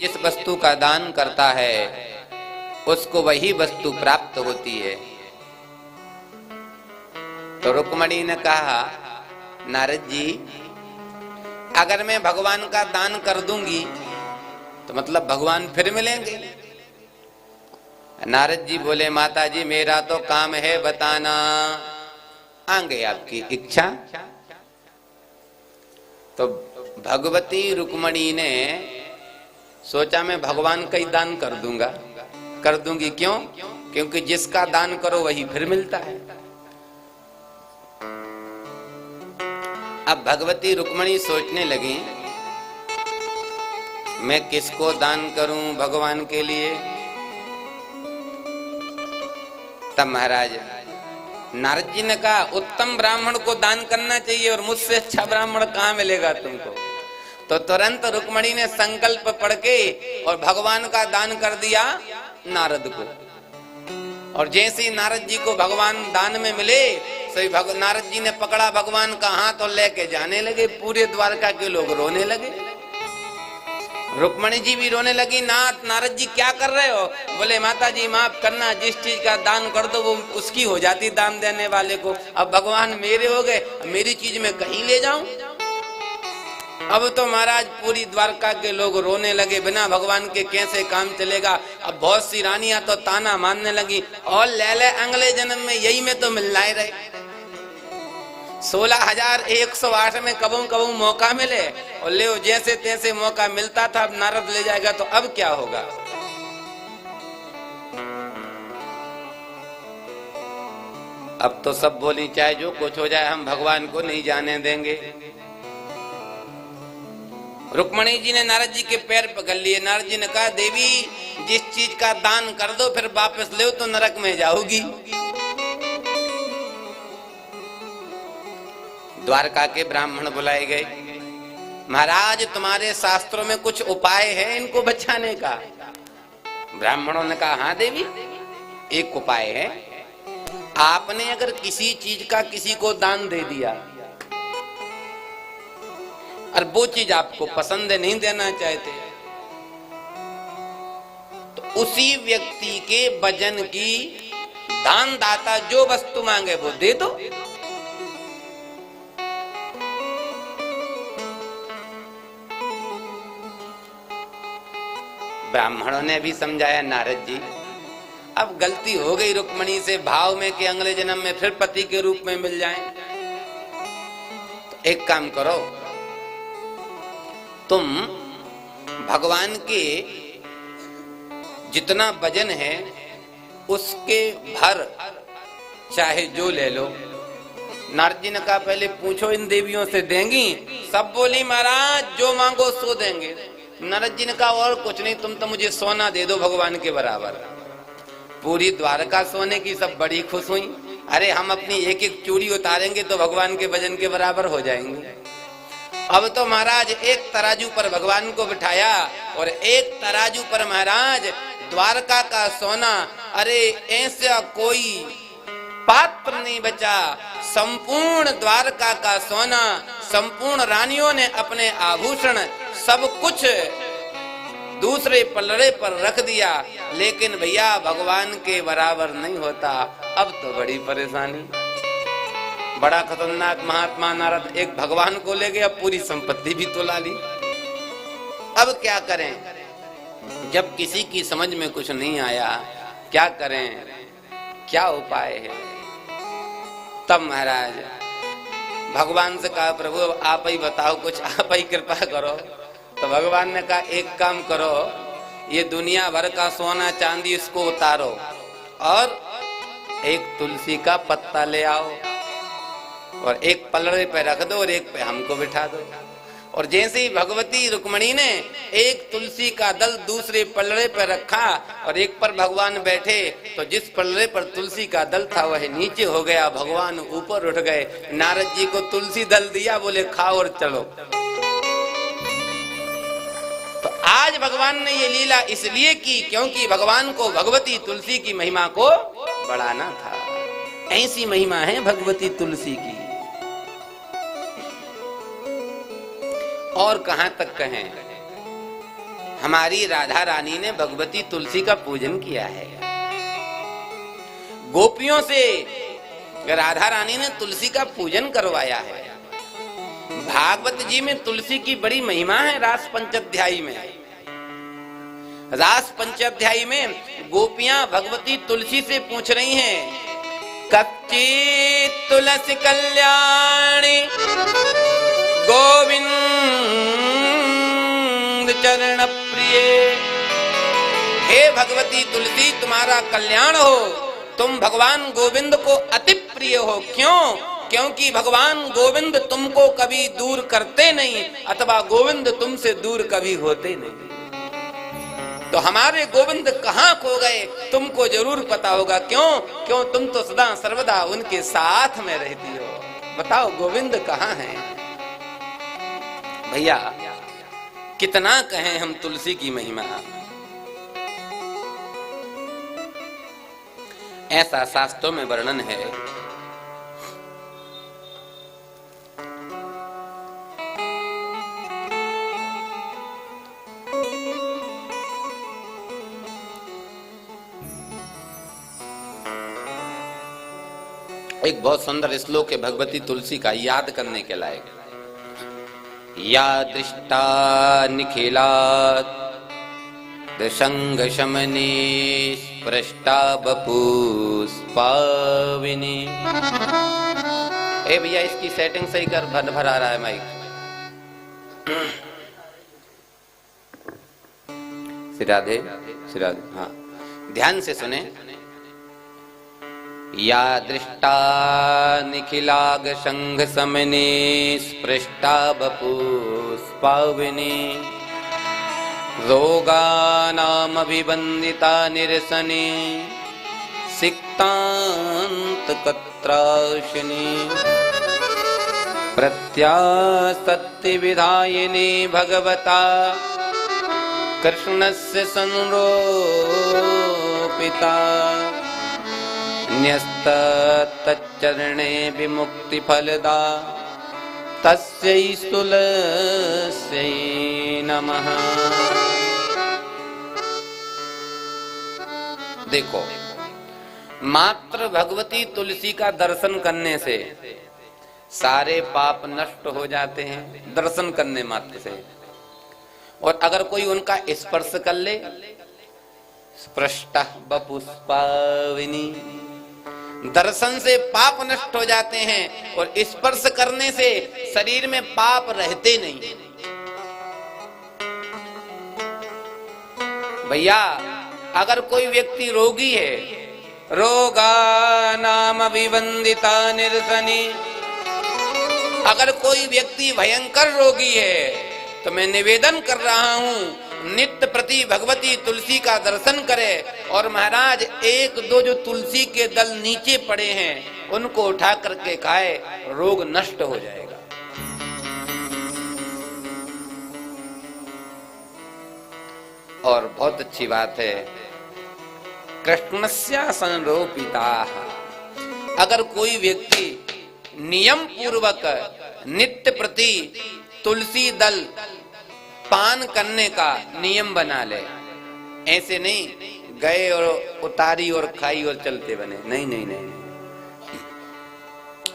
जिस वस्तु का दान करता है उसको वही वस्तु प्राप्त होती है। तो रुक्मणी ने कहा, नारद जी अगर मैं भगवान का दान कर दूंगी तो मतलब भगवान फिर मिलेंगे। नारद जी बोले, माता जी मेरा तो काम है बताना, आगे आपकी इच्छा। तो भगवती रुक्मणी ने सोचा मैं भगवान का ही दान कर दूंगी। क्यों? क्योंकि जिसका दान करो वही फिर मिलता है। अब भगवती रुक्मणी सोचने लगी, मैं किसको दान करूं भगवान के लिए। तब महाराज नारद जी ने कहा, उत्तम ब्राह्मण को दान करना चाहिए और मुझसे अच्छा ब्राह्मण कहाँ मिलेगा तुमको। तो तुरंत रुक्मणी ने संकल्प पढ़ के और भगवान का दान कर दिया नारद को। और जैसे ही नारद जी को भगवान दान में मिले, सही नारद जी ने पकड़ा भगवान का हाथ और लेके जाने लगे। पूरे द्वारका के लोग रोने लगे, रुक्मणी जी भी रोने लगी। नारद जी क्या कर रहे हो? बोले, माता जी माफ करना, जिस चीज का दान कर दो वो उसकी हो जाती दान देने वाले को। अब भगवान मेरे हो गए, मेरी चीज में कहीं ले जाऊं? अब तो महाराज पूरी द्वारका के लोग रोने लगे, बिना भगवान के कैसे काम चलेगा। अब बहुत सी रानियां तो ताना मारने लगी, और ले अगले जन्म में यही में तो मिलना ही रहे। 16,108 में कबू मौका मिले और ले जैसे तैसे मौका मिलता था। अब नारद ले जाएगा तो अब क्या होगा? अब तो सब बोली चाहे जो कुछ हो जाए हम भगवान को नहीं जाने देंगे। रुक्मणी जी ने नारद जी के पैर पकड़ लिए। नारद जी ने कहा, देवी जिस चीज का दान कर दो फिर वापस ले तो नरक में जाओगी। द्वारका के ब्राह्मण बुलाए गए। महाराज तुम्हारे शास्त्रों में कुछ उपाय है इनको बचाने का? ब्राह्मणों ने कहा, हाँ देवी एक उपाय है। आपने अगर किसी चीज का किसी को दान दे दिया और वो चीज आपको पसंद नहीं देना चाहते, तो उसी व्यक्ति के वजन की दानदाता जो वस्तु मांगे वो दे दो। ब्राह्मणों ने भी समझाया, नारद जी अब गलती हो गई रुक्मणी से, भाव में कि अगले जन्म में फिर पति के रूप में मिल जाएं। तो एक काम करो, तुम भगवान के जितना वजन है उसके भर चाहे जो ले लो। नारद जी ने कहा, पहले पूछो इन देवियों से देंगी? सब बोली, महाराज जो मांगो सो देंगे। नारद जी ने कहा, और कुछ नहीं, तुम तो मुझे सोना दे दो भगवान के बराबर। पूरी द्वारका सोने की, सब बड़ी खुश हुई। अरे हम अपनी एक एक चूड़ी उतारेंगे तो भगवान के वजन के बराबर हो जाएंगे। अब तो महाराज एक तराजू पर भगवान को बिठाया और एक तराजू पर महाराज द्वारका का सोना। अरे ऐसा कोई पात्र नहीं बचा, संपूर्ण द्वारका का सोना, संपूर्ण रानियों ने अपने आभूषण सब कुछ दूसरे पलड़े पर रख दिया, लेकिन भैया भगवान के बराबर नहीं होता। अब तो बड़ी परेशानी, बड़ा खतरनाक महात्मा नारद एक भगवान को ले गए, अब पूरी संपत्ति भी तो ला ली। अब क्या करें? जब किसी की समझ में कुछ नहीं आया, क्या करें, क्या उपाय है? तब महाराज भगवान से कहा, प्रभु आप ही बताओ, कुछ आप ही कृपा करो। तो भगवान ने कहा, एक काम करो, ये दुनिया भर का सोना चांदी इसको उतारो और एक तुलसी का पत्ता ले आओ और एक पलड़े पे रख दो और एक पे हमको बिठा दो। और जैसे ही भगवती रुक्मणी ने एक तुलसी का दल दूसरे पलड़े पर रखा और एक पर भगवान बैठे, तो जिस पलड़े पर तुलसी का दल था वह नीचे हो गया, भगवान ऊपर उठ गए। नारद जी को तुलसी दल दिया, बोले खाओ और चलो। तो आज भगवान ने ये लीला इसलिए की क्योंकि भगवान को भगवती तुलसी की महिमा को बढ़ाना था। ऐसी महिमा है भगवती तुलसी की। और कहां तक कहें, हमारी राधा रानी ने भगवती तुलसी का पूजन किया है। गोपियों से राधा रानी ने तुलसी का पूजन करवाया है। भागवत जी में तुलसी की बड़ी महिमा है। रास पंचाध्यायी में, रास पंचाध्यायी में गोपियां भगवती तुलसी से पूछ रही हैं, कच्ची तुलसी कल्याणी गोविंद चरण प्रिय। हे भगवती तुलसी, तुम्हारा कल्याण हो, तुम भगवान गोविंद को अति प्रिय हो। क्यों? क्योंकि भगवान गोविंद तुमको कभी दूर करते नहीं, अथवा गोविंद तुमसे दूर कभी होते नहीं। तो हमारे गोविंद कहाँ खो गए, तुमको जरूर पता होगा। क्यों? क्यों तुम तो सदा सर्वदा उनके साथ में रहती हो। बताओ गोविंद कहाँ हैं? भैया कितना कहें हम तुलसी की महिमा। ऐसा शास्त्रों में वर्णन है। एक बहुत सुंदर श्लोक है भगवती तुलसी का, याद करने के लायक। या दृष्टा निखिलात् दशंग शमनी स्पृष्टा बपुष्पाविनी। ए भैया इसकी सेटिंग सही कर, भर आ रहा है माइक। श्री राधे, श्री राधे। हाँ, ध्यान से सुने। या दृष्टा निखिलाग संघ समने स्पृष्टा बपुष्पाविनी रोगानामभिवन्दिता निरसने सिक्तांत कत्राशिनी प्रत्यासत्ति विधायिनी भगवता कृष्णस्य संरोपिता न्यस्तच्चरणे विमुक्ति फलदा तस्यै तुलस्यै नमः। देखो, मात्र भगवती तुलसी का दर्शन करने से सारे पाप नष्ट हो जाते हैं, दर्शन करने मात्र से। और अगर कोई उनका स्पर्श कर ले, स्पृष्टः बपुष्पाविनी, दर्शन से पाप नष्ट हो जाते हैं और स्पर्श करने से शरीर में पाप रहते नहीं। भैया अगर कोई व्यक्ति रोगी है, रोगानाम विवंदिता निरसनी, अगर कोई व्यक्ति भयंकर रोगी है तो मैं निवेदन कर रहा हूं नित्य प्रति भगवती तुलसी का दर्शन करे। और महाराज एक दो जो तुलसी के दल नीचे पड़े हैं उनको उठा करके खाए, रोग नष्ट हो जाएगा। और बहुत अच्छी बात है, कृष्णस्य संरोपिता। अगर कोई व्यक्ति नियम पूर्वक नित्य प्रति तुलसी दल पान करने का नियम बना ले, ऐसे नहीं गए और उतारी और खाई और चलते बने, नहीं नहीं नहीं,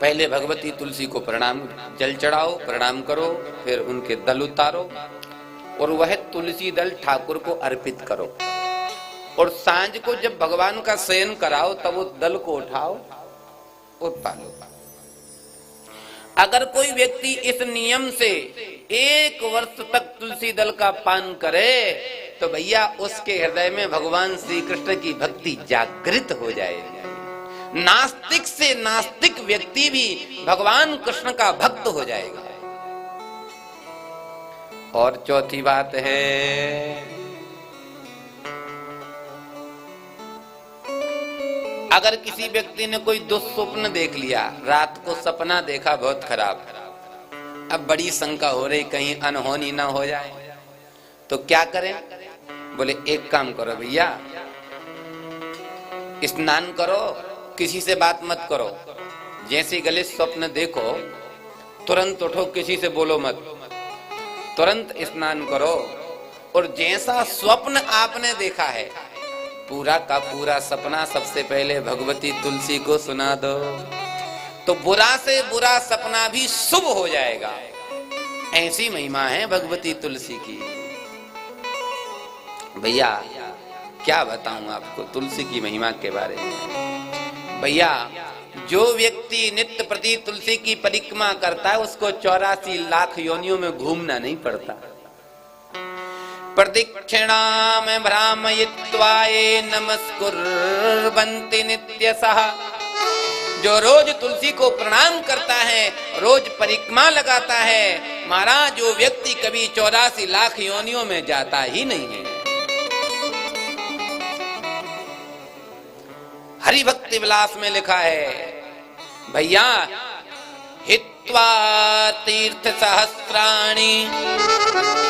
पहले भगवती तुलसी को प्रणाम, जल चढ़ाओ, प्रणाम करो, फिर उनके दल उतारो और वह तुलसी दल ठाकुर को अर्पित करो। और सांझ को जब भगवान का शयन कराओ तब उस दल को उठाओ और पालो। अगर कोई व्यक्ति इस नियम से 1 वर्ष तक तुलसी दल का पान करे तो भैया उसके हृदय में भगवान श्री कृष्ण की भक्ति जागृत हो जाएगी। नास्तिक से नास्तिक व्यक्ति भी भगवान कृष्ण का भक्त हो जाएगा। और चौथी बात है, अगर किसी व्यक्ति ने कोई दुस्वप्न देख लिया, रात को सपना देखा बहुत खराब, अब बड़ी शंका हो रही कहीं अनहोनी ना हो जाए, तो क्या करें? बोले एक काम करो भैया, स्नान करो, किसी से बात मत करो, जैसे गलत स्वप्न देखो तुरंत उठो, किसी से बोलो मत, तुरंत स्नान करो और जैसा स्वप्न आपने देखा है, पूरा का पूरा सपना सबसे पहले भगवती तुलसी को सुना दो, तो बुरा से बुरा सपना भी शुभ हो जाएगा। ऐसी महिमा है भगवती तुलसी की। भैया क्या बताऊं आपको तुलसी की महिमा के बारे में। भैया जो व्यक्ति नित्य प्रति तुलसी की परिक्रमा करता है उसको 84 लाख योनियों में घूमना नहीं पड़ता। प्रदक्षिणाम भ्रामयित्वाये नमस्कुर्वन्ति नित्यसः। जो रोज तुलसी को प्रणाम करता है, रोज परिक्रमा लगाता है, महाराज जो व्यक्ति कभी 84 लाख योनियों में जाता ही नहीं है। हरि भक्ति विलास में लिखा है भैया, हित्वा तीर्थ सहस्राणि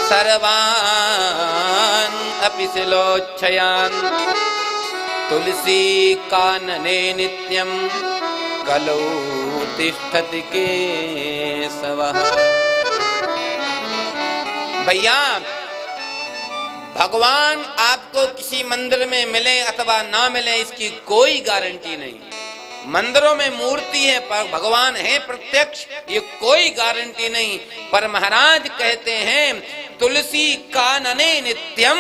सर्वान् अपि शिलोच्छयान् तुलसी कानने नित्यं कलौ तिष्ठति केशवः। भैया भगवान आपको किसी मंदिर में मिले अथवा ना मिले इसकी कोई गारंटी नहीं। मंदिरों में मूर्ति है पर भगवान है प्रत्यक्ष, ये कोई गारंटी नहीं। पर महाराज कहते हैं तुलसी कानने नित्यम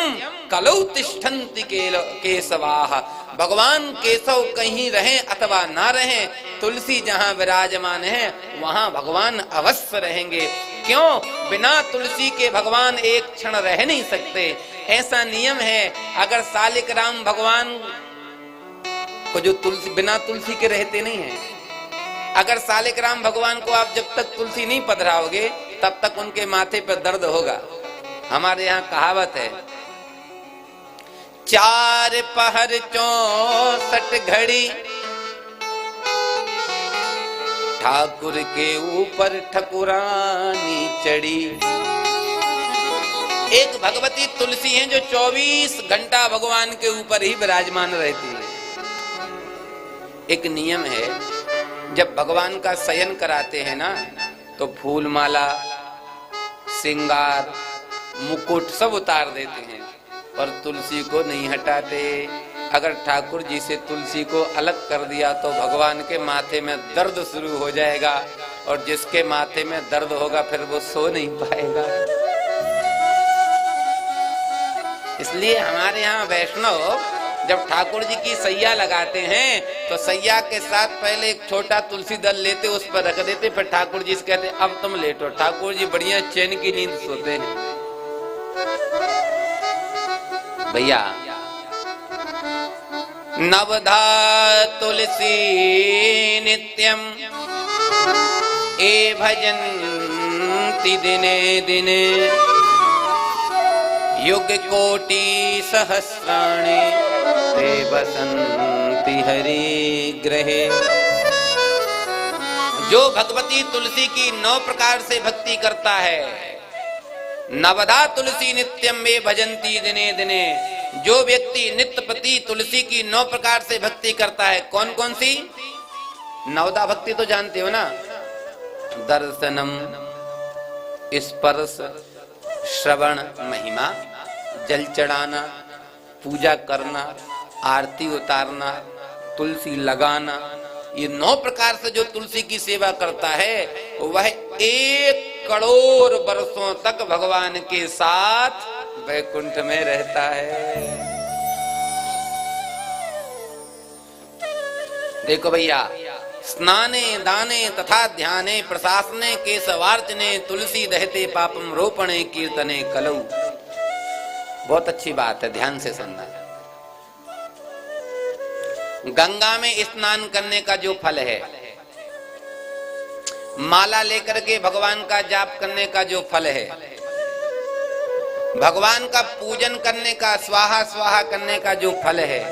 कलौ तिष्ठन्ति केशवाः। भगवान केशव कहीं रहे अथवा ना रहे, तुलसी जहाँ विराजमान है वहाँ भगवान अवश्य रहेंगे। क्यों? बिना तुलसी के भगवान एक क्षण रह नहीं सकते, ऐसा नियम है। अगर सालिक राम भगवान को जो तुलसी बिना तुलसी के रहते नहीं है, अगर सालिक राम भगवान को आप जब तक तुलसी नहीं पधराओगे तब तक उनके माथे पर दर्द होगा। हमारे यहाँ कहावत है, 4 पहर 64 घड़ी ठाकुर के ऊपर ठकुरानी चढ़ी। एक भगवती तुलसी है जो 24 घंटा भगवान के ऊपर ही विराजमान रहती है। एक नियम है, जब भगवान का शयन कराते हैं ना तो फूल माला, श्रृंगार, मुकुट सब उतार देते हैं और तुलसी को नहीं हटाते। अगर ठाकुर जी से तुलसी को अलग कर दिया तो भगवान के माथे में दर्द शुरू हो जाएगा और जिसके माथे में दर्द होगा फिर वो सो नहीं पाएगा। इसलिए हमारे यहाँ वैष्णव जब ठाकुर जी की सैया लगाते हैं तो सैया के साथ पहले एक छोटा तुलसी दल लेते, उस पर रख देते, फिर ठाकुर जी से कहते अब तुम लेटो। ठाकुर जी बढ़िया चैन की नींद सोते हैं। भैया नवधा तुलसी नित्यम ए भजन्ति दिने दिने युग कोटि सहस्राणि ते बसन्ति हरि ग्रहे। जो भगवती तुलसी की 9 प्रकार से भक्ति करता है, नवधा तुलसी नित्यम में भजन्ति दिने दिने। जो व्यक्ति नित्य प्रति तुलसी की 9 प्रकार से भक्ति करता है, कौन कौन सी? नवधा भक्ति तो जानते हो ना, दर्शनम, स्पर्श, श्रवण, महिमा, जल चढ़ाना, पूजा करना, आरती उतारना, तुलसी लगाना। ये 9 प्रकार से जो तुलसी की सेवा करता है वह 1 करोड़ वर्षों तक भगवान के साथ वैकुंठ में रहता है। देखो भैया, स्नाने दाने तथा ध्याने प्रशासने केशवार्चने तुलसी दहते पापम रोपणे कीर्तने कलौ। बहुत अच्छी बात है, ध्यान से सुनना। गंगा में स्नान करने का जो फल है, माला लेकर के भगवान का जाप करने का जो फल है, भगवान का पूजन करने का, स्वाहा स्वाहा करने का जो फल है,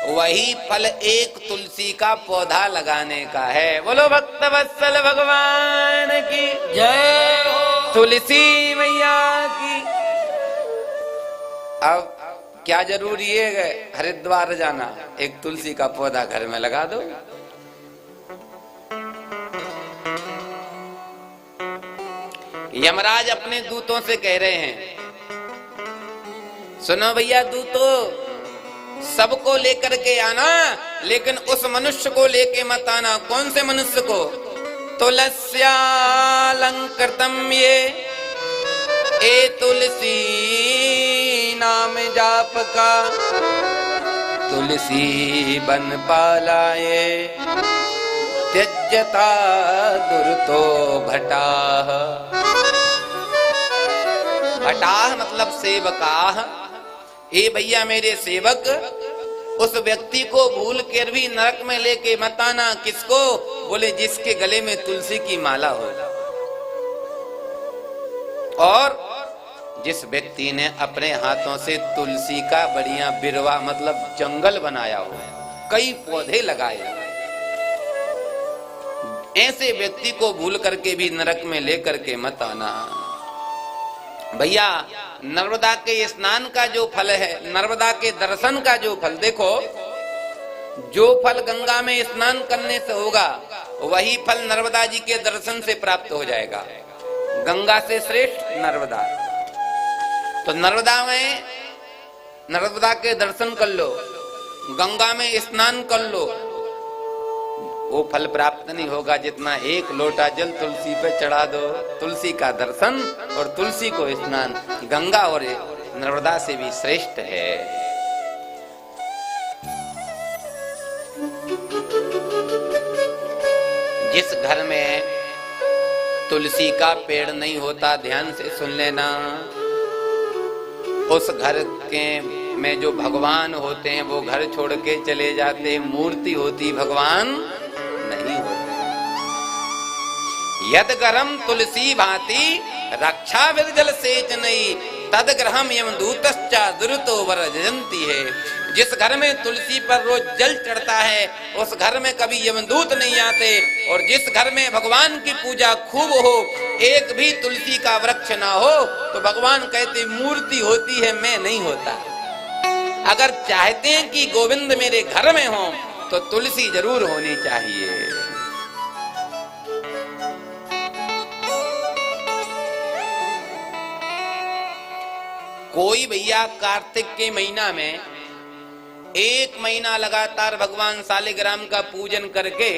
वही फल एक तुलसी का पौधा लगाने का है। बोलो भक्त वत्सल भगवान की जय हो, तुलसी मैया की। अब क्या जरूरी है हरिद्वार जाना, एक तुलसी का पौधा घर में लगा दो। यमराज अपने दूतों से कह रहे हैं सुनो भैया, तू तो सबको लेकर के आना, लेकिन उस मनुष्य को लेके मत आना। कौन से मनुष्य को? तुलस्यालंकृतम ये ए तुलसी नाम जाप का, तुलसी बन पालाए त्यज्यता दुर्तो भटाह। भटाह मतलब सेवकाह। ए भैया मेरे सेवक, उस व्यक्ति को भूल कर भी नरक में लेके मत आना। किसको? बोले जिसके गले में तुलसी की माला हो, और जिस व्यक्ति ने अपने हाथों से तुलसी का बढ़िया बिरवा मतलब जंगल बनाया हो, कई पौधे लगाए, ऐसे व्यक्ति को भूल करके भी नरक में लेकर के मत आना। भैया नर्मदा के स्नान का जो फल है, नर्मदा के दर्शन का जो फल, देखो जो फल गंगा में स्नान करने से होगा वही फल नर्मदा जी के दर्शन से प्राप्त हो जाएगा। गंगा से श्रेष्ठ नर्मदा। तो नर्मदा के दर्शन कर लो, गंगा में स्नान कर लो, वो फल प्राप्त नहीं होगा जितना एक लोटा जल तुलसी पे चढ़ा दो। तुलसी का दर्शन और तुलसी को स्नान गंगा और नर्मदा से भी श्रेष्ठ है। जिस घर में तुलसी का पेड़ नहीं होता, ध्यान से सुन लेना, उस घर के में जो भगवान होते हैं वो घर छोड़ के चले जाते, मूर्ति होती, भगवान नहीं होते। यद गरम तुलसी भांति रक्षा विरजल सेच नहीं, तद ग्रहम यमदूतश्चा दुरतो वरजंती है। जिस घर में तुलसी पर रोज जल चढ़ता है उस घर में कभी यमदूत नहीं आते, और जिस घर में भगवान की पूजा खूब हो, एक भी तुलसी का वृक्ष ना हो, तो भगवान कहते मूर्ति होती है, मैं नहीं होता। अगर चाहते हैं कि गोविंद मेरे घर में हो तो तुलसी जरूर होनी चाहिए। कोई भैया कार्तिक के महीना में 1 महीना लगातार भगवान शालिग्राम का पूजन करके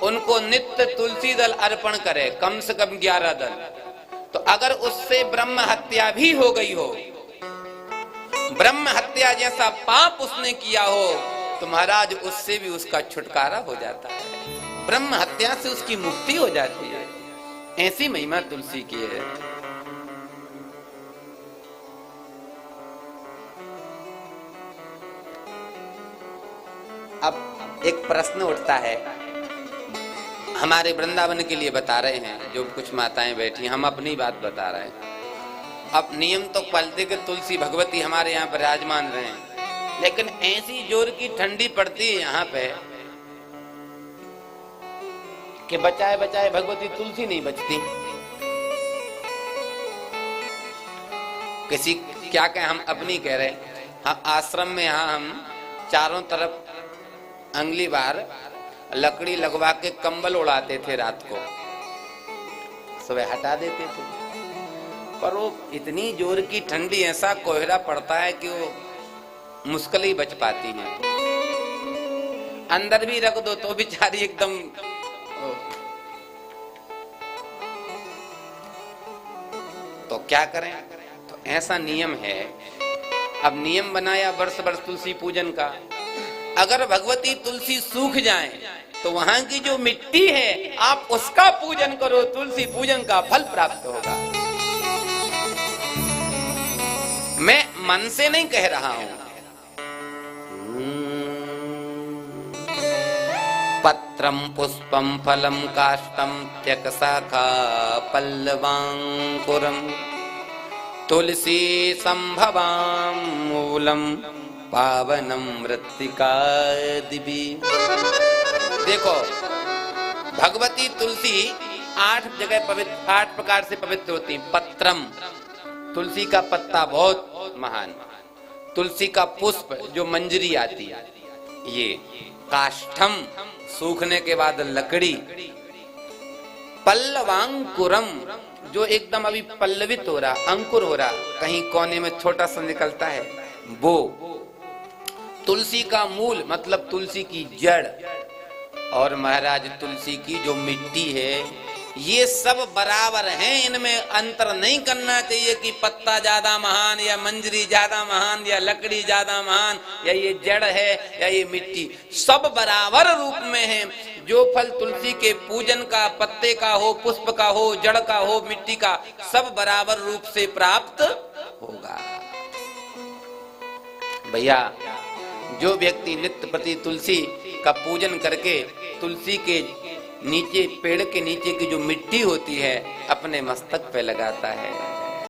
उनको नित्य तुलसी दल अर्पण करे, कम से कम 11 दल, तो अगर उससे ब्रह्म हत्या भी हो गई हो, ब्रह्म हत्या जैसा पाप उसने किया हो, तो महाराज उससे भी उसका छुटकारा हो जाता है, ब्रह्म हत्या से उसकी मुक्ति हो जाती है। ऐसी महिमा तुलसी की है। अब एक प्रश्न उठता है, हमारे वृंदावन के लिए बता रहे हैं, जो कुछ माताएं बैठी, हम अपनी बात बता रहे हैं। अब नियम तो पालते कि तुलसी भगवती हमारे यहाँ विराजमान रहे, लेकिन ऐसी जोर की ठंडी पड़ती है यहाँ पे कि बचाए बचाए भगवती तुलसी नहीं बचती। किसी क्या कहें, हम अपनी कह रहे, हाँ आश्रम में यहाँ हम चारों तरफ अंगली बार लकड़ी लगवा के कंबल उड़ाते थे, रात को सुबह हटा देते थे, पर वो इतनी जोर की ठंडी, ऐसा कोहरा पड़ता है कि वो मुश्किल ही बच पाती है। अंदर भी रख दो तो बेचारी एकदम, तो क्या करें। तो ऐसा नियम है। अब नियम बनाया वर्ष वर्ष तुलसी पूजन का, अगर भगवती तुलसी सूख जाए तो वहां की जो मिट्टी है आप उसका पूजन करो, तुलसी पूजन का फल प्राप्त होगा। मैं मन से नहीं कह रहा हूं। पत्रम पुष्पम फलम काष्ठम त्यक शाखा पल्लवांकुरम तुलसी संभवाम मूलम पावनम मृत्तिका दिवी। देखो भगवती तुलसी 8 जगह पवित्र, 8 प्रकार से पवित्र होती। पत्रम, तुलसी का पत्ता बहुत महान, तुलसी का पुष्प जो मंजरी आती है ये, काष्ठम सूखने के बाद लकड़ी, पल्लवांकुरम जो एकदम अभी पल्लवित हो रहा, अंकुर हो रहा, कहीं कोने में छोटा सा निकलता है, वो तुलसी का मूल मतलब तुलसी की जड़, और महाराज तुलसी की जो मिट्टी है, ये सब बराबर हैं। इनमें अंतर नहीं करना चाहिए कि पत्ता ज्यादा महान या मंजरी ज्यादा महान या लकड़ी ज्यादा महान या ये जड़ है या ये मिट्टी, सब बराबर रूप में है। जो फल तुलसी के पूजन का, पत्ते का हो, पुष्प का हो, जड़ का हो, मिट्टी का, सब बराबर रूप से प्राप्त होगा। भैया, जो व्यक्ति नित्य प्रति तुलसी का पूजन करके तुलसी के नीचे, पेड़ के नीचे की जो मिट्टी होती है, अपने मस्तक पे लगाता है,